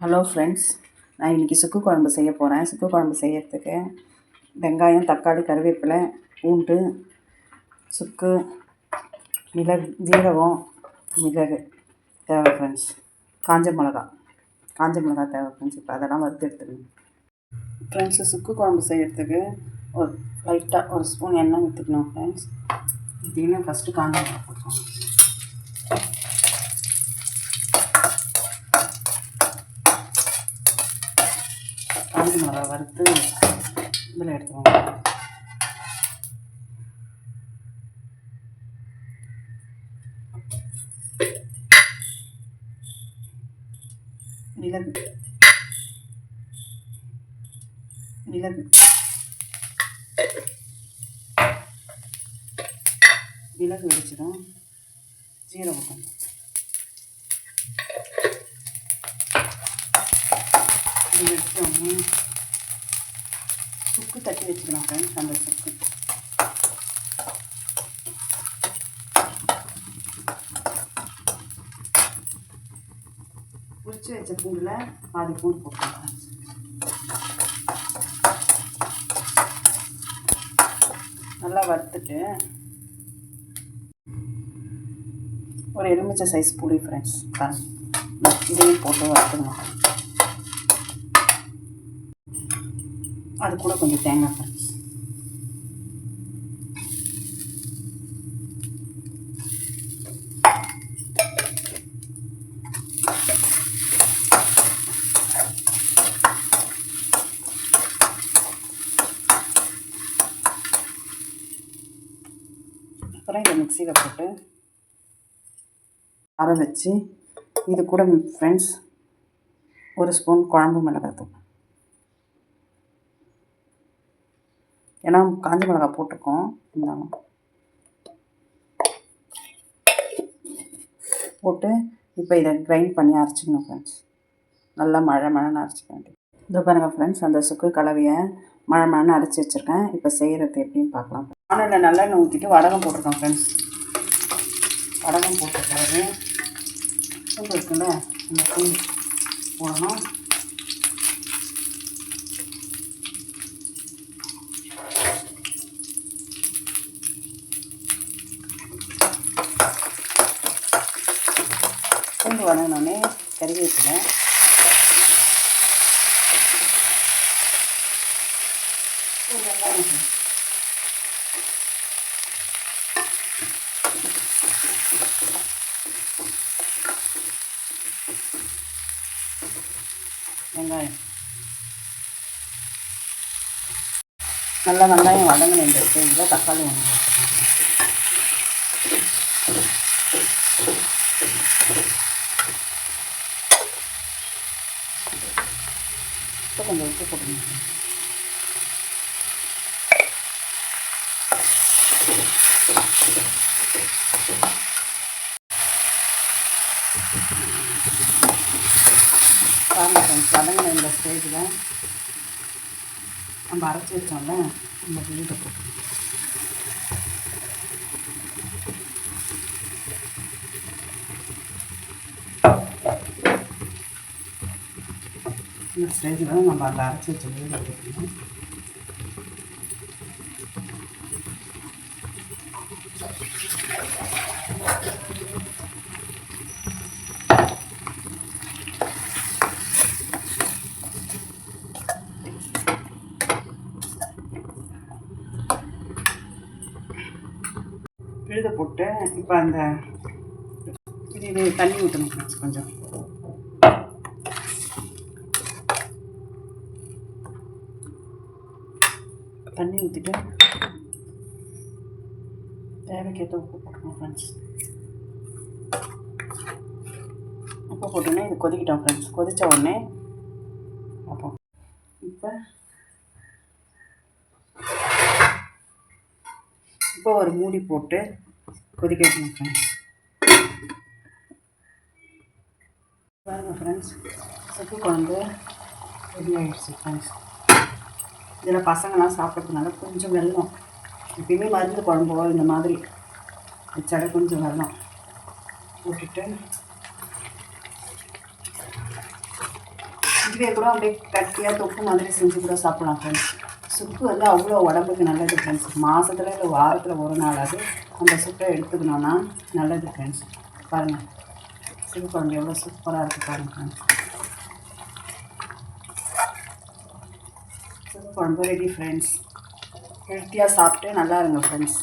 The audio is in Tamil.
ஹலோ ஃப்ரெண்ட்ஸ், நான் இன்றைக்கி சுக்கு குழம்பு செய்ய போகிறேன். சுக்கு குழம்பு செய்யறதுக்கு வெங்காயம், தக்காளி, கருவேப்பிலை, பூண்டு, சுக்கு, மிளகு, ஜீரகம், மிளகு தேவை ஃப்ரெண்ட்ஸ். காஞ்ச மிளகா தேவை ஃப்ரெண்ட்ஸ். இப்போ அதெல்லாம் வறுத்து எடுத்துக்கணும் ஃப்ரெண்ட்ஸு. சுக்கு குழம்பு செய்யறதுக்கு ஒரு லைட்டாக ஒரு ஸ்பூன் எண்ணெய் ஊற்றிக்கணும் ஃப்ரெண்ட்ஸ். ஊற்றிங்கன்னா ஃபஸ்ட்டு காஞ்ச மிளகா போட்டுக்கணும். காஞ்ச மிளகா வறுத்து இதில் எடுத்துக்கோங்க. மிளகு வெடிச்சிடும். ஜீரகம் கொஞ்சம், இது வச்சோடனே சுக்கு தட்டி வச்சுக்கலாம் ஃப்ரெண்ட்ஸ். அந்த சுக்கு உரிச்சு வச்ச பூண்டில் பாதி பூண்டு போட்டுக்கலாம். நல்லா வறுத்துட்டு ஒரு எலுமிச்சை சைஸ் புளி ஃப்ரெண்ட்ஸ் இதையும் போட்டு வறுத்துக்கணும். அது கூட கொஞ்சம் தேங்காய் ஃப்ரெண்ட்ஸ். அப்புறம் இதை மிக்சியில் போட்டு அரை வச்சு, இது கூட ஃப்ரெண்ட்ஸ் ஒரு ஸ்பூன் குழம்பு மிளகாத்தூள். ஏன்னா காஞ்ச மிளகா போட்டிருக்கோம், இருந்தாலும் போட்டு இப்போ இதை கிரைண்ட் பண்ணி அரைச்சிக்கணும் ஃப்ரெண்ட்ஸ். நல்லா மழைன்னு அரைச்சிக்க வேண்டியது. இதோ பாருங்கள் ஃப்ரெண்ட்ஸ், அந்த சுக்கு கலவையை மழைன்னு அரைச்சி வச்சுருக்கேன். இப்போ செய்கிறது எப்படின்னு பார்க்கலாம். வானலில் நல்லெண்ணெய் ஊற்றிட்டு வடகம் போட்டிருக்கோம் ஃப்ரெண்ட்ஸ். வடகம் போட்டுருக்காரு. பூண்டு இருக்குல்ல, அந்த பூண்டு போடணும். பூண்டு வதங்கினோடனே கறிவேப்பிலை, வெங்காயம், நல்லா வெங்காயம் வதங்கின இந்த ஸ்டேஜில் தக்காளி ஒன்று இப்போ கொஞ்சம் உப்பு போட்டுக்கணும். பாருங்கள் ஃப்ரெண்ட்ஸ், வதங்கின இந்த ஸ்டேஜில் நம்ம அரைச்சி வச்சோம்ல அந்த வீட்டை போட்டு இந்த ஸ்டேஜில் நம்ம அந்த அரைச்சி வச்ச வீட்டை போட்டுக்கணும். விழுத போட்டு இப்போ அந்த இது தண்ணி ஊற்றணும் கொஞ்சம். தண்ணி ஊற்றிட்டு தேவைக்கேற்ற உப்பு போட்டுக்கணும் ஃப்ரெண்ட்ஸ். உப்பு போட்டோன்னே இது கொதிக்கிட்டோம் ஃப்ரெண்ட்ஸ். கொதித்த உடனே பார்ப்போம். இப்போ ஒரு மூடி போட்டு கொதிக்க வைக்கணும் ஃப்ரெண்ட்ஸ். பாருங்கள் ஃப்ரெண்ட்ஸ், சுக்கு குழம்பு ரெடி ஆகிடுச்சு ஃப்ரெண்ட்ஸ். இதில் பசங்களாம் சாப்பிட்றதுனால கொஞ்சம் வெல்லம், எப்பயுமே மருந்து குழம்போ இந்த மாதிரி வச்சாட கொஞ்சம் வெல்லம் போட்டுட்டு இதுவே கூட அப்படியே கட்டியாக தொக்கு மாதிரி செஞ்சு கூட சாப்பிட்லாம் ஃப்ரெண்ட்ஸ். சுக்கு வந்து அவ்வளோ உடம்புக்கு நல்லது ஃப்ரெண்ட்ஸ். மாதத்தில் இல்லை வாரத்தில் ஒரு நாளாவது அந்த சுக்கை எடுத்துக்கணுன்னா நல்லது ஃப்ரெண்ட்ஸ். பாருங்கள் சுக்கு குழம்பு எவ்வளோ சூப்பராக இருக்குது பாருங்கள் ஃப்ரெண்ட்ஸ். சுக்கு குழம்பு ரெடி ஃப்ரெண்ட்ஸ். ஹெல்த்தியாக சாப்பிட்டு நல்லா இருங்க ஃப்ரெண்ட்ஸ்.